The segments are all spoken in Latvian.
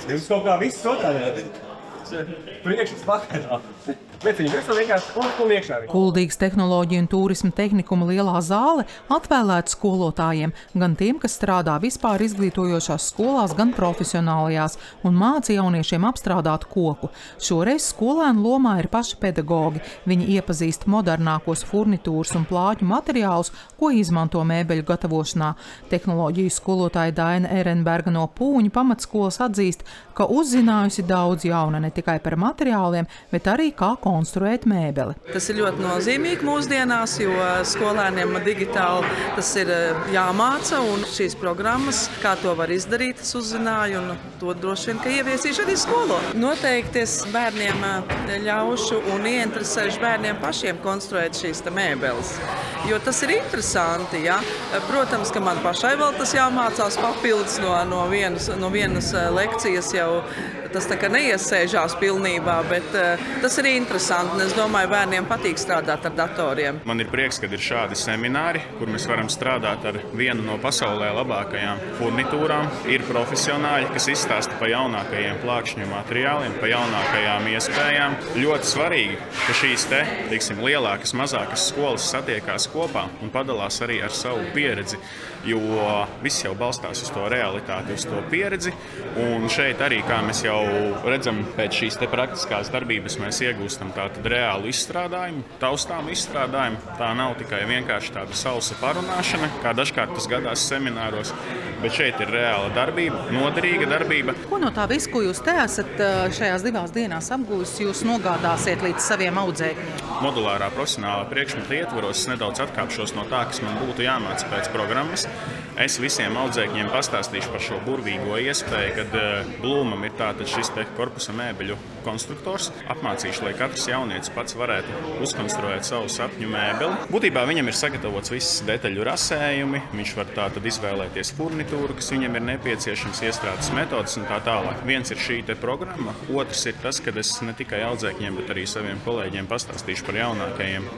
Jums kaut kā viss sotājāt. Priekšas vakarā. Bet viņi visu vienkārši un iekšā. Kuldīgas tehnoloģiju un turisma tehnikuma lielā zāle atvēlēta skolotājiem, gan tiem, kas strādā vispār izglītojošās skolās, gan profesionālajās un māca jauniešiem apstrādāt koku. Šoreiz skolēnu lomā ir paši pedagogi. Viņi iepazīst modernākos furnitūras un plāķu materiālus, ko izmanto mēbeļu gatavošanā. Tehnoloģiju skolotāja Daina Erenberga no Pūņu pamatskolas atzīst, ka uzzinājusi daudz jauna ne tikai par materiāliem, bet arī kā konstruēt mēbeli. Tas ir ļoti nozīmīgi mūsdienās, jo skolēniem digitāli tas ir jāmāca, un šīs programmas, kā to var izdarīt, es uzzināju, un to droši vien, ka ieviesīšu arī skolo. Noteikti es bērniem ļaušu un ieinteresēšu bērniem pašiem konstruēt šīs mēbeles, jo tas ir interesanti, ja? Protams, ka man pašai vēl tas jāmācās papildus no vienas lekcijas jau. Tas tā kā neiesēžās pilnībā, bet tas ir interesanti, un es domāju, bērniem patīk strādāt ar datoriem. Man ir prieks, ka ir šādi semināri, kur mēs varam strādāt ar vienu no pasaulē labākajām furnitūrām. Ir profesionāļi, kas izstāsta par jaunākajiem plākšņu materiāliem, par jaunākajām iespējām. Ļoti svarīgi, ka šīs lielākas, mazākas skolas satiekās kopā un padalās arī ar savu pieredzi, jo viss jau balstās uz to realitāti, uz to pieredzi, un šeit arī, kā mēs jau redzam, pēc šīs praktiskās darbības mēs iegūstam tātad reālu izstrādājumu, taustāmu izstrādājumu. Tā nav tikai vienkārši tāda sausa parunāšana, kā dažkārt tas gadās semināros, bet šeit ir reāla darbība, noderīga darbība. Ko no tā visu, ko jūs te esat šajās 2 dienās apgūs, jūs nogādāsiet līdz saviem audzēkņiem? Modulārā profesionālā priekšmeta ietvaros es nedaudz atkāpšos no tā, kas man būtu jāmāca pēc programmas. Es visiem audzēkņiem pastāstīšu par šo burvīgo iespēju, kad Blūmam ir tātad šis korpusa mēbeļu konstruktors. Apmācīšu, lai katrs jaunietis pats varētu uzkonstruēt savu sapņu mēbeli. Būtībā viņam ir sagatavots viss detaļu rasējumi, viņš var tātad izvēlēties furnitūru, kas viņam ir nepieciešams, iestrādes metodas un tā tālāk. Viens ir šī programma, otrs ir tas, kad es ne tikai audzēkņiem, bet arī saviem kolēģiem pastāstīšu par jaunākajiem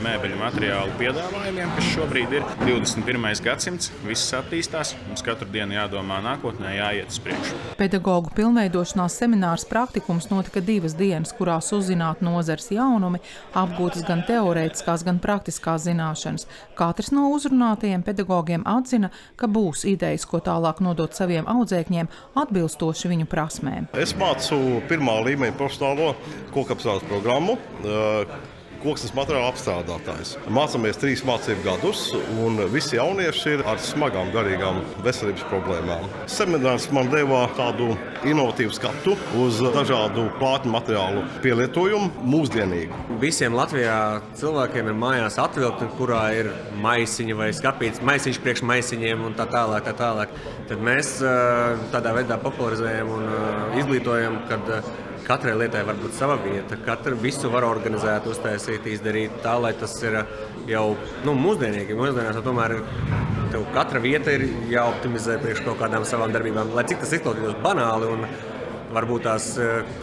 mēbeļu materiālu piedāvājumiem, kas šobrīd ir 21. gadsimts. Viss attīstās, mums katru dienu jādomā nākotnē, jāiet uz priekšu. Pedagogu pilnveidošanās seminārs praktikums notika 2 dienas, kurās uzzināt nozares jaunumi, apgūtas gan teorētiskās, gan praktiskās zināšanas. Katrs no uzrunātajiem pedagogiem atzina, ka būs idejas, ko tālāk nodot saviem audzēkņiem, atbilstoši viņu prasmēm. Es mācu 1. līmeņa profesionālo kokapstrādes programmu. Koksnes materiāla apstrādātājs. Mācāmies 3 mācību gadus, un visi jaunieši ir ar smagām garīgām veselības problēmām. Seminārs man deva tādu inovatīvu skatu uz dažādu plātņu materiālu pielietojumu mūsdienīgu. Visiem Latvijā cilvēkiem ir mājās atvilkne, kurā ir maisiņi vai skapīts, maisiņš priekš maisiņiem un tā tālāk. Tad mēs tādā veidā popularizējam un izglītojam, kad katrai lietai var būt sava vieta, katru visu var organizēt, uztaisīt, izdarīt tā, lai tas ir jau mūsdienīgi. Mūsdienās tomēr tev katra vieta ir jāoptimizē priekš kaut kādām savām darbībām, lai cik tas izklausītos banāli un varbūt tās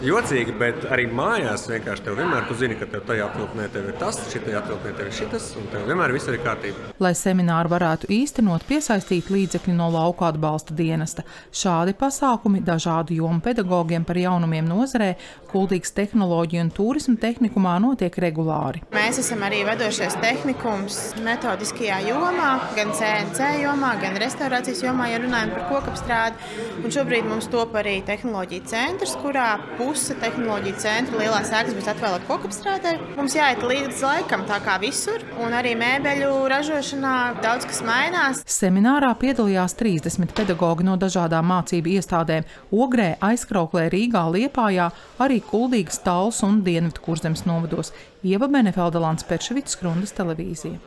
jocīgi, bet arī mājās vienkārši tev vienmēr, tu zini, ka tev tajā atvilknē tev ir tas, šitajā atvilknē tev ir šitas, un tev vienmēr viss ir kārtība. Lai semināru varētu īstenot, piesaistīt līdzekļi no lauku atbalsta dienesta. Šādi pasākumi dažādu jomu pedagogiem par jaunumiem nozarē Kuldīgas tehnoloģiju un turisma tehnikumā notiek regulāri. Mēs esam arī vedošais tehnikums metodiskajā jomā, gan CNC jomā, gan restaurācijas jomā, ja runājam par kokapstrādi. Un šobrīd mums top arī tehnoloģija centrs, kurā puse tehnoloģija centra lielās ēkas būs atvēlēta kokapstrādē. Mums jāiet līdz laikam, tā kā visur, un arī mēbeļu ražošanā daudz kas mainās. Seminārā piedalījās 30 pedagogi no dažādām mācību iestādēm Ogrē, Aizkrauklē, Rīgā, Liepājā, arī Kuldīgas, Talsu un Dienvidkurzemes novados. Ieva Benefelda, Lants Perševics, Skrundas televīzija.